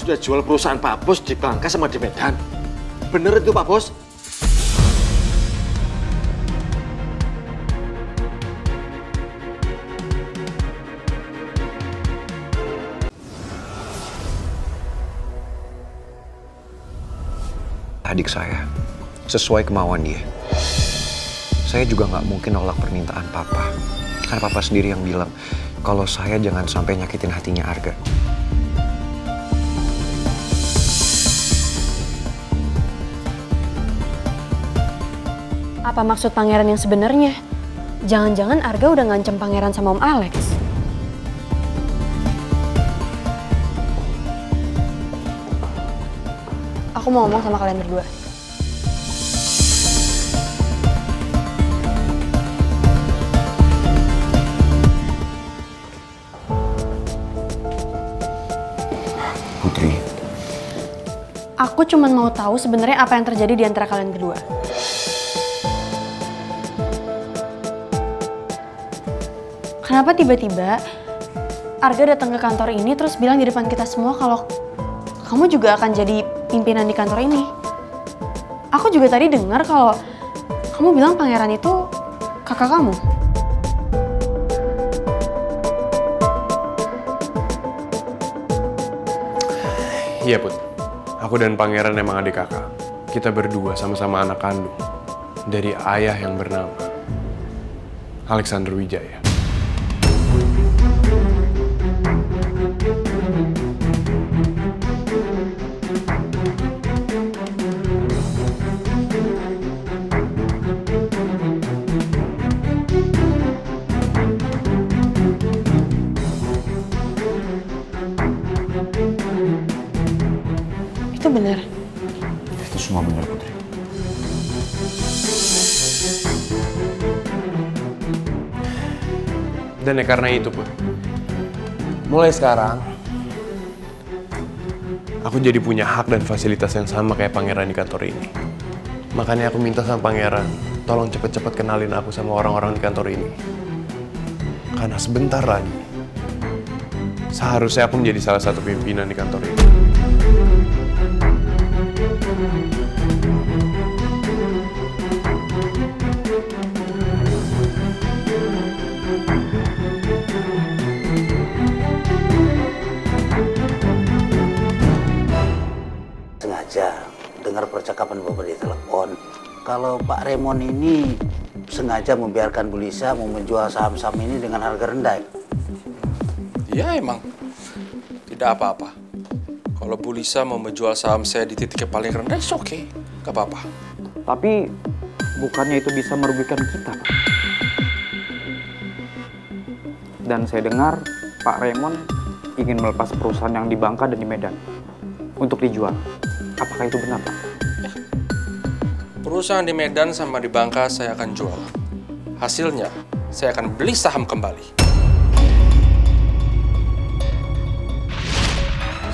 sudah jual perusahaan Pak Bos di Bangka sama di Medan. Bener itu Pak Bos? Adik saya, sesuai kemauan dia. Saya juga nggak mungkin nolak permintaan Papa. Karena Papa sendiri yang bilang kalau saya jangan sampai nyakitin hatinya Arga. Apa maksud pangeran yang sebenarnya? Jangan-jangan Arga udah ngancem pangeran sama Om Alex. Aku mau ngomong sama kalian berdua. Putri. Aku cuma mau tahu sebenarnya apa yang terjadi di antara kalian berdua. Kenapa tiba-tiba Arga datang ke kantor ini terus bilang di depan kita semua kalau kamu juga akan jadi pimpinan di kantor ini? Aku juga tadi dengar kalau kamu bilang pangeran itu kakak kamu. Iya Put, aku dan pangeran emang adik kakak. Kita berdua sama-sama anak kandung dari ayah yang bernama Alexander Wijaya. Itu benar. Itu semua benar, Putri. Dan ya karena itu Put, mulai sekarang aku jadi punya hak dan fasilitas yang sama kayak pangeran di kantor ini. Makanya aku minta sama pangeran, tolong cepet-cepet kenalin aku sama orang-orang di kantor ini. Karena sebentar lagi, seharusnya aku menjadi salah satu pimpinan di kantor ini. Sengaja dengar percakapan Bapak di telepon. Kalau Pak Raymond ini sengaja membiarkan Bu Lisa mau menjual saham-saham ini dengan harga rendah. Iya emang, tidak apa-apa. Kalau Bu Lisa mau menjual saham saya di titik yang paling rendah, it's okay. Gak apa-apa. Tapi bukannya itu bisa merugikan kita, Pak. Dan saya dengar Pak Raymond ingin melepas perusahaan yang di Bangka dan di Medan untuk dijual. Apakah itu benar, Pak? Perusahaan di Medan sama di Bangka saya akan jual. Hasilnya, saya akan beli saham kembali.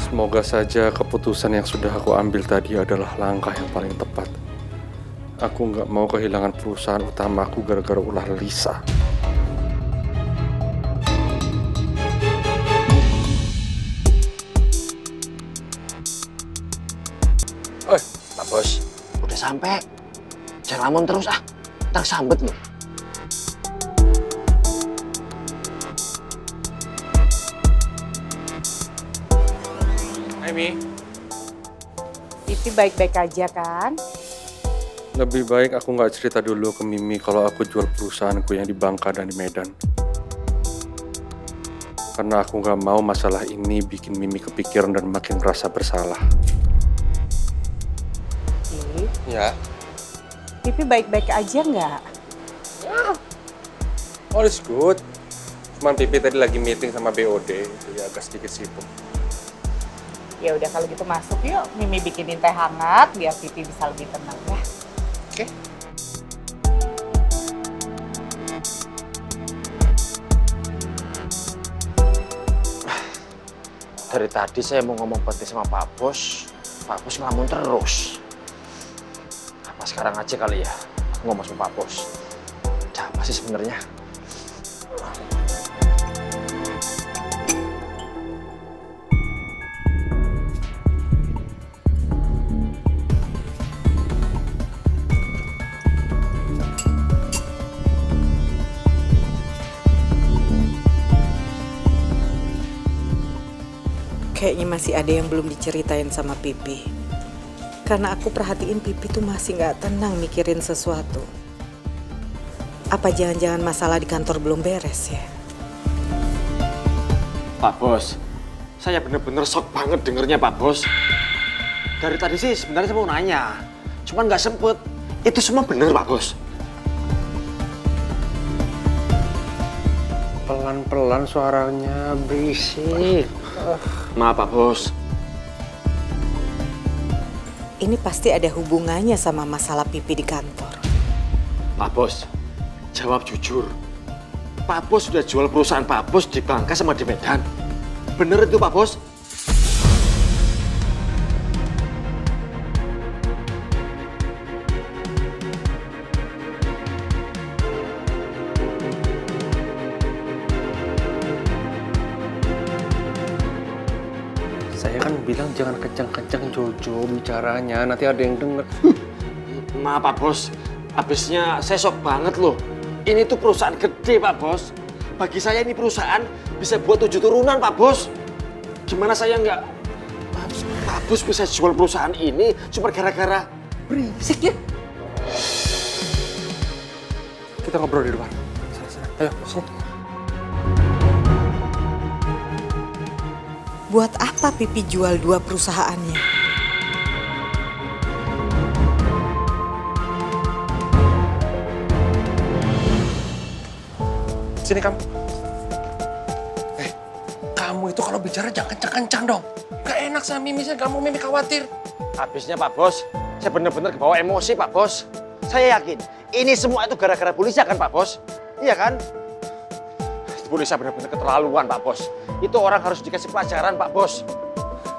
Semoga saja keputusan yang sudah aku ambil tadi adalah langkah yang paling tepat. Aku nggak mau kehilangan perusahaan utamaku gara-gara ulah Lisa. Pak Bos, udah sampai. Jangan lamun terus ah, ntar sambet loh. Hai Mi. Pipi baik-baik aja kan? Lebih baik aku nggak cerita dulu ke Mimi kalau aku jual perusahaanku yang di Bangka dan di Medan. Karena aku nggak mau masalah ini bikin Mimi kepikiran dan makin merasa bersalah. Ya. Pipi baik-baik aja nggak? All is good. Cuman Pipi tadi lagi meeting sama BOD, jadi agak sedikit sibuk. Ya udah kalau gitu masuk yuk. Mimi bikinin teh hangat biar Pipi bisa lebih tenang ya. Oke. Dari tadi saya mau ngomong penting sama Pak Bos ngelamun terus. Apa sekarang aja kali ya, aku ngomong sama Pak Bos. Ada apa sih sebenarnya? kayaknya masih ada yang belum diceritain sama Pipi. Karena aku perhatiin Pipi tuh masih nggak tenang mikirin sesuatu. Apa jangan-jangan masalah di kantor belum beres ya? Pak Bos, saya bener-bener shock banget dengernya Pak Bos. Dari tadi sih sebenarnya saya mau nanya, cuman nggak sempet. Itu semua bener Pak Bos. Pelan-pelan suaranya berisik. Maaf Pak Bos. Ini pasti ada hubungannya sama masalah Pipi di kantor. Pak Bos, jawab jujur. Pak Bos sudah jual perusahaan Pak Bos di Bangka sama di Medan. Bener itu Pak Bos? Saya kan bilang jangan kencang-kencang Jojo bicaranya, nanti ada yang denger. Maaf Pak Bos, habisnya saya shock banget loh. Ini tuh perusahaan gede Pak Bos. Bagi saya ini perusahaan bisa buat 7 turunan Pak Bos. Gimana saya nggak... Pak Bos bisa jual perusahaan ini cuma gara-gara berisik ya? Kita ngobrol di luar. Sana. Ayo, sini. Buat apa Pipi jual 2 perusahaannya? Sini kamu. Kamu itu kalau bicara jangan kencang-kencang dong. Gak enak sama Mimi, saya gak mau Mimi khawatir. Habisnya Pak Bos, saya bener-bener kebawa emosi Pak Bos. Saya yakin ini semua itu gara-gara polisi kan Pak Bos? Iya kan? Polisi bener-bener keterlaluan Pak Bos. Itu orang harus dikasih pelajaran Pak Bos.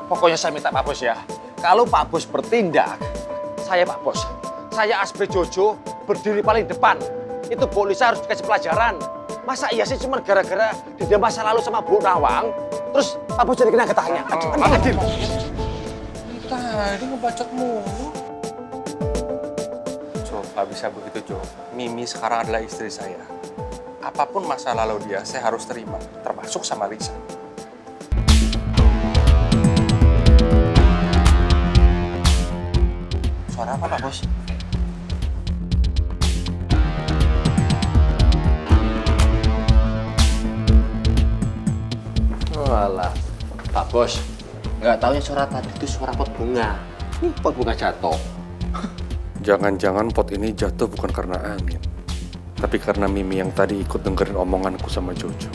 Pokoknya saya minta Pak Bos ya, kalau Pak Bos bertindak, saya Pak Bos, saya Asbri Jojo berdiri paling depan. Itu polisi harus dikasih pelajaran. Masa iya sih cuma gara-gara dia masa lalu sama Bu Nawang, terus Pak Bos jadi kena getahnya. Aduh, kan adil. Tadi ngebacot mulu. Jo, gak bisa begitu Jo. Mimi sekarang adalah istri saya. Apapun masa lalu dia, saya harus terima, termasuk sama Lisa. Suara apa Pak Bos? Walah, Pak Bos, nggak taunya suara tadi itu suara pot bunga. Ini pot bunga jatuh. Jangan-jangan pot ini jatuh bukan karena angin, tapi karena Mimi yang tadi ikut dengerin omonganku sama Jojo.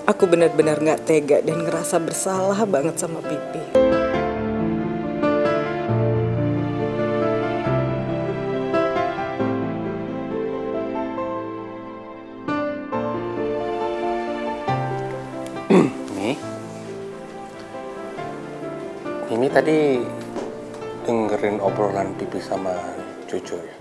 Aku benar-benar nggak tega dan ngerasa bersalah banget sama Pipi. Mimi tadi dengerin obrolan Pipi sama Jojo ya?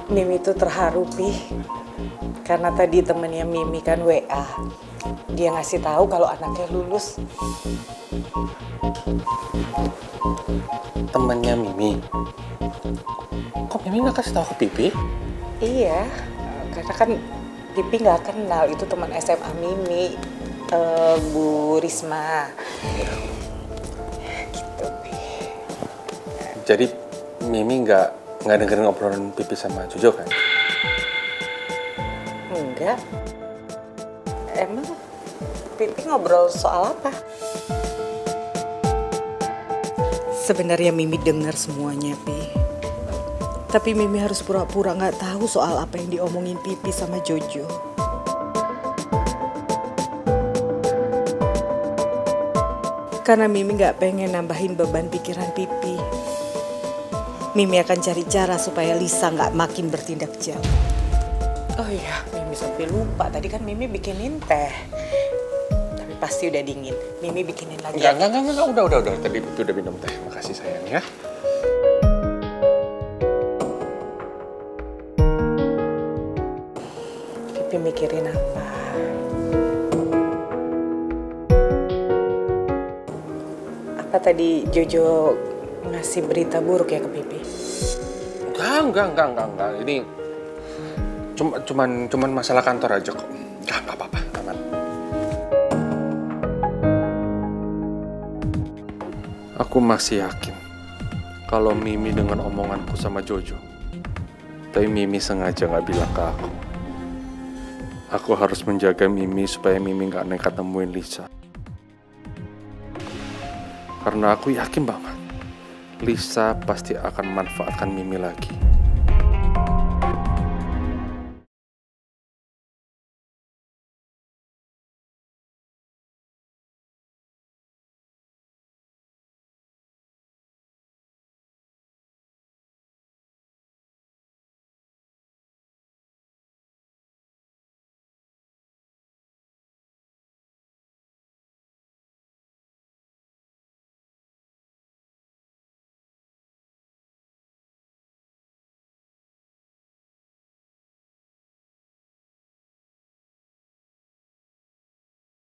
Mimi tuh terharu, Pi. Karena tadi temennya Mimi kan WA. Dia ngasih tahu kalau anaknya lulus. Temennya Mimi? Kok Mimi nggak kasih tahu ke Pipi? Iya, karena kan Pipi nggak kenal itu teman SMA Mimi, Bu Risma. Gitu, Pi. Jadi Mimi nggak dengerin obrolan Pipi sama Jojo kan? Enggak. Emang Pipi ngobrol soal apa? Sebenarnya Mimi dengar semuanya, Pi. Tapi Mimi harus pura-pura nggak tahu soal apa yang diomongin Pipi sama Jojo. Karena Mimi nggak pengen nambahin beban pikiran Pipi. Mimi akan cari cara supaya Lisa nggak makin bertindak jauh. Oh iya, Mimi sampai lupa. Tadi kan Mimi bikinin teh. Tapi pasti udah dingin. Mimi bikinin lagi. Enggak. Udah. Tadi Pipi udah minum teh. Makasih sayang ya. Pipi mikirin apa? Apa tadi Jojo ngasih berita buruk ya ke Pipi? Enggak. Ini cuman masalah kantor aja kok. Enggak apa-apa, aman. Aku masih yakin kalau Mimi dengan omonganku sama Jojo. Tapi Mimi sengaja nggak bilang ke aku. Aku harus menjaga Mimi supaya Mimi nggak nekat nemuin Lisa. Karena aku yakin banget Lisa pasti akan memanfaatkan Mimi lagi.